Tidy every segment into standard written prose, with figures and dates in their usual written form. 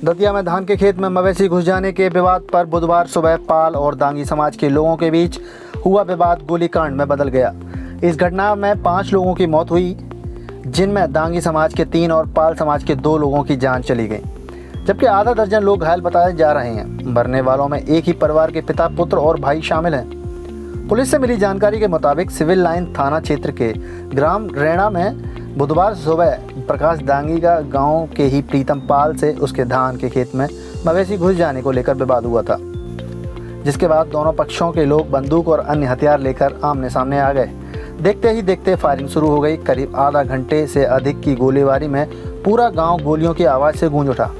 दतिया में धान के खेत में मवेशी घुस जाने के विवाद पर बुधवार सुबह पाल और दांगी समाज के लोगों के बीच हुआ विवाद गोलीकांड में बदल गया। इस घटना में 5 लोगों की मौत हुई, जिनमें दांगी समाज के 3 और पाल समाज के 2 लोगों की जान चली गई, जबकि आधा दर्जन लोग घायल बताए जा रहे हैं। मरने वालों में एक ही परिवार के पिता, पुत्र और भाई शामिल हैं। पुलिस से मिली जानकारी के मुताबिक सिविल लाइन थाना क्षेत्र के ग्राम रैणा में बुधवार सुबह प्रकाश दांगी का गांव के ही प्रीतम पाल से उसके धान के खेत में मवेशी घुस जाने को लेकर विवाद हुआ था, जिसके बाद दोनों पक्षों के लोग बंदूक और अन्य हथियार लेकर आमने सामने आ गए। देखते ही देखते फायरिंग शुरू हो गई। करीब आधा घंटे से अधिक की गोलीबारी में पूरा गांव गोलियों की आवाज़ से गूंज उठा।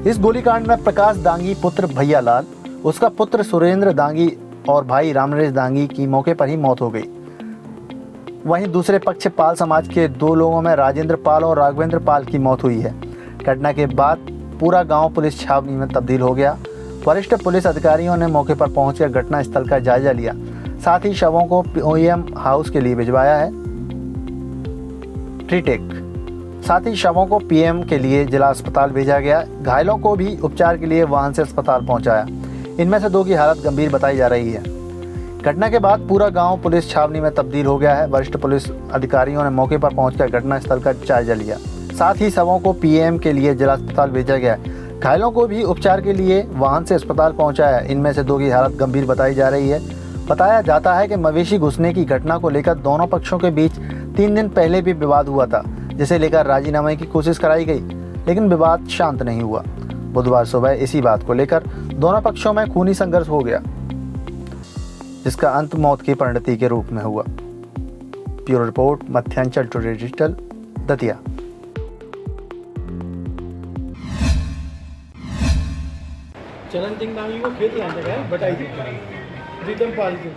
इस गोलीकांड में प्रकाश दांगी पुत्र भैया लाल, उसका पुत्र सुरेंद्र दांगी और भाई रामनरेश दांगी की मौके पर ही मौत हो गई। वहीं दूसरे पक्ष पाल समाज के 2 लोगों में राजेंद्र पाल और राघवेंद्र पाल की मौत हुई है। घटना के बाद पूरा गांव पुलिस छावनी में तब्दील हो गया। वरिष्ठ पुलिस अधिकारियों ने मौके पर पहुंचकर घटनास्थल का जायजा लिया, साथ ही शवों को पीएम हाउस के लिए भिजवाया है। साथ ही शवों को पीएम के लिए जिला अस्पताल भेजा गया। घायलों को भी उपचार के लिए वाहन से अस्पताल पहुंचाया। इनमें से 2 की हालत गंभीर बताई जा रही है। घटना के बाद पूरा गांव पुलिस छावनी में तब्दील हो गया है। वरिष्ठ पुलिस अधिकारियों ने मौके पर पहुंचकर घटनास्थल का जायजा लिया, साथ ही शवों को पीएम के लिए जिला अस्पताल भेजा गया। घायलों को भी उपचार के लिए वाहन से अस्पताल पहुंचाया। इनमें से 2 की हालत गंभीर बताई जा रही है। बताया जाता है कि मवेशी घुसने की घटना को लेकर दोनों पक्षों के बीच 3 दिन पहले भी विवाद हुआ था, जिसे लेकर राजीनामे की कोशिश कराई गई, लेकिन विवाद शांत नहीं हुआ। बुधवार सुबह इसी बात को लेकर दोनों पक्षों में खूनी संघर्ष हो गया, जिसका अंत मौत की परिणति के रूप में हुआ। Bureau report, Madhyanchal today digital, Datia. चरण सिंह दांगी को खेत यहाँ जगह है, बटाई थी प्रीतम पाल की।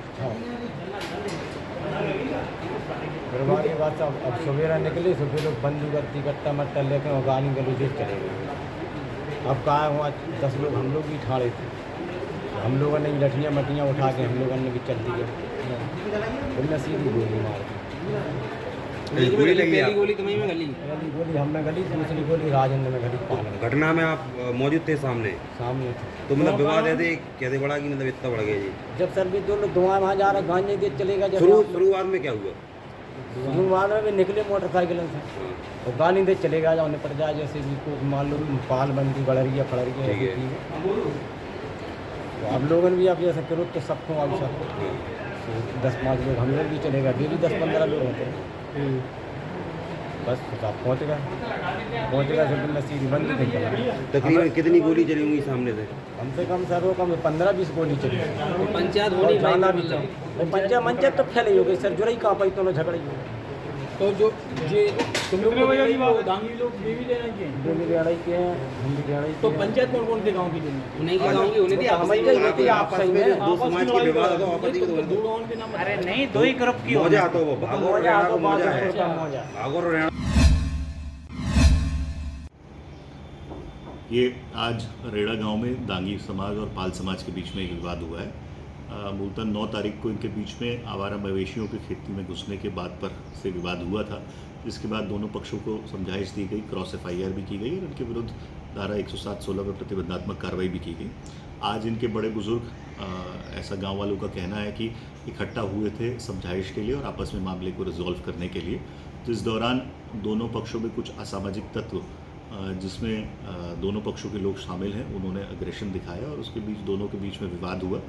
बर्बाद के बाद अब सवेरा निकले, सभी लोग बंदूक कट्टा मट्टा लेकर और गाली गलौज चले गए। अब कहा हुआ 10 लोग हम लोग भी ठाड़े थे, हम लोगों ने लठियाँ मटियाँ उठा के हम लोगों ने भी चल दिया। उनने सीधी गोली मार दी। पहली गोली तुम्हें में गली, पहली गोली हमने गली, दूसरी गोली राजेंद्र में गली। घटना में आप मौजूद थे सामने सामने तो मतलब विवाद ऐसे कैसे बढ़ा कि मतलब इतना बढ़ गया जी? जब सर भी 2 लोग धुआं वहाँ जा रहा गांजे के चलेगा। शुरुआत में क्या हुआ? शुरुआत में भी निकले मोटरसाइकिल से और गाली दे चलेगा, जाओ निपट जाए। जैसे भी को मान लो पाल बंदी गड़रिया फड़रिया ऐसी थी। तो आप लोगों ने भी आप जैसा करो तो सबको आप सब 10-5 लोग हम लोग भी चलेगा, डेली 10-15 लोग होते हैं। बस आप पहुँच गए जब नसीब बंद नहीं। तकरीबन कितनी गोली चली होंगी सामने से? कम से कम सर वो कम 15-20 गोली चली। पंचायत होनी जाना भी पंचायत तो फैले हो गई सर, जुड़ई कहाँ पाई तो झगड़े हो। तो जो ये तुम लोग वो दांगी लोग देवी लेना के हैं, हम भी लड़ाई। तो पंचायत कौन से गांव की जो उन्हीं के गांव की होनी थी। आप सही में 2 समाज के विवाद हो, आपस में 2 गांव के नाम। अरे नहीं, 2 ही ग्रुप की मौजा तो वो भागो और रैणा को मौजा है। भागो और रैणा। ये आज रेड़ा गांव में दांगी समाज और पाल समाज के बीच में एक विवाद हुआ है। मूलतः 9 तारीख को इनके बीच में आवारा मवेशियों की खेती में घुसने के बाद पर से विवाद हुआ था, जिसके बाद दोनों पक्षों को समझाइश दी गई, क्रॉस FIR भी की गई और इनके विरुद्ध धारा 107-16 में प्रतिबंधात्मक कार्रवाई भी की गई। आज इनके बड़े बुजुर्ग, ऐसा गाँव वालों का कहना है कि इकट्ठा हुए थे समझाइश के लिए और आपस में मामले को रिजॉल्व करने के लिए। तो इस दौरान दोनों पक्षों में कुछ असामाजिक तत्व, जिसमें दोनों पक्षों के लोग शामिल हैं, उन्होंने अग्रेशन दिखाया और उसके बीच दोनों के बीच में विवाद हुआ।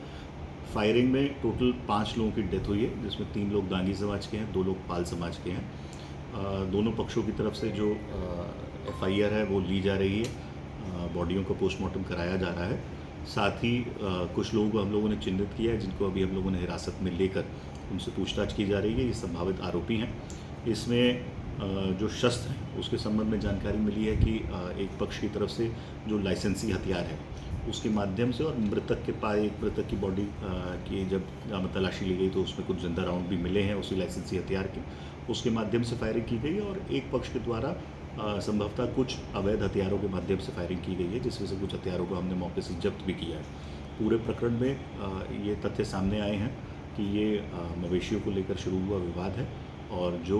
फायरिंग में टोटल 5 लोगों की डेथ हुई है, जिसमें 3 लोग दांगी समाज के हैं, 2 लोग पाल समाज के हैं। दोनों पक्षों की तरफ से जो FIR है वो ली जा रही है, बॉडियों को पोस्टमार्टम कराया जा रहा है। साथ ही कुछ लोगों को हम लोगों ने चिन्हित किया है, जिनको अभी हम लोगों ने हिरासत में लेकर उनसे पूछताछ की जा रही है। ये संभावित आरोपी हैं। इसमें जो शस्त्र हैं उसके संबंध में जानकारी मिली है कि एक पक्ष की तरफ से जो लाइसेंसी हथियार है उसके माध्यम से, और मृतक के पास एक मृतक की बॉडी की जब तलाशी ली गई तो उसमें कुछ जिंदा राउंड भी मिले हैं उसी लाइसेंसी हथियार के, उसके माध्यम से फायरिंग की गई है। और एक पक्ष के द्वारा संभवतः कुछ अवैध हथियारों के माध्यम से फायरिंग की गई है, जिसमें से कुछ हथियारों को हमने मौके से जब्त भी किया है। पूरे प्रकरण में ये तथ्य सामने आए हैं कि ये मवेशियों को लेकर शुरू हुआ विवाद है और जो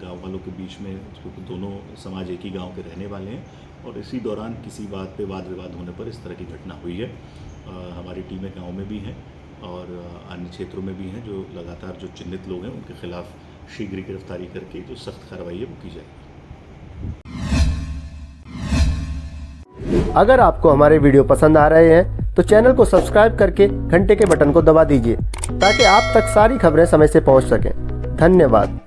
गांव वालों के बीच में, क्योंकि दोनों समाज एक ही गांव के रहने वाले हैं, और इसी दौरान किसी बात पे वाद विवाद होने पर इस तरह की घटना हुई है। हमारी टीमें गांव में भी हैं और अन्य क्षेत्रों में भी हैं, जो लगातार जो चिन्हित लोग हैं उनके खिलाफ शीघ्र गिरफ्तारी करके जो सख्त कार्रवाई है वो की जाएगी। अगर आपको हमारे वीडियो पसंद आ रहे हैं तो चैनल को सब्सक्राइब करके घंटे के बटन को दबा दीजिए ताकि आप तक सारी खबरें समय से पहुंच सकें। धन्यवाद।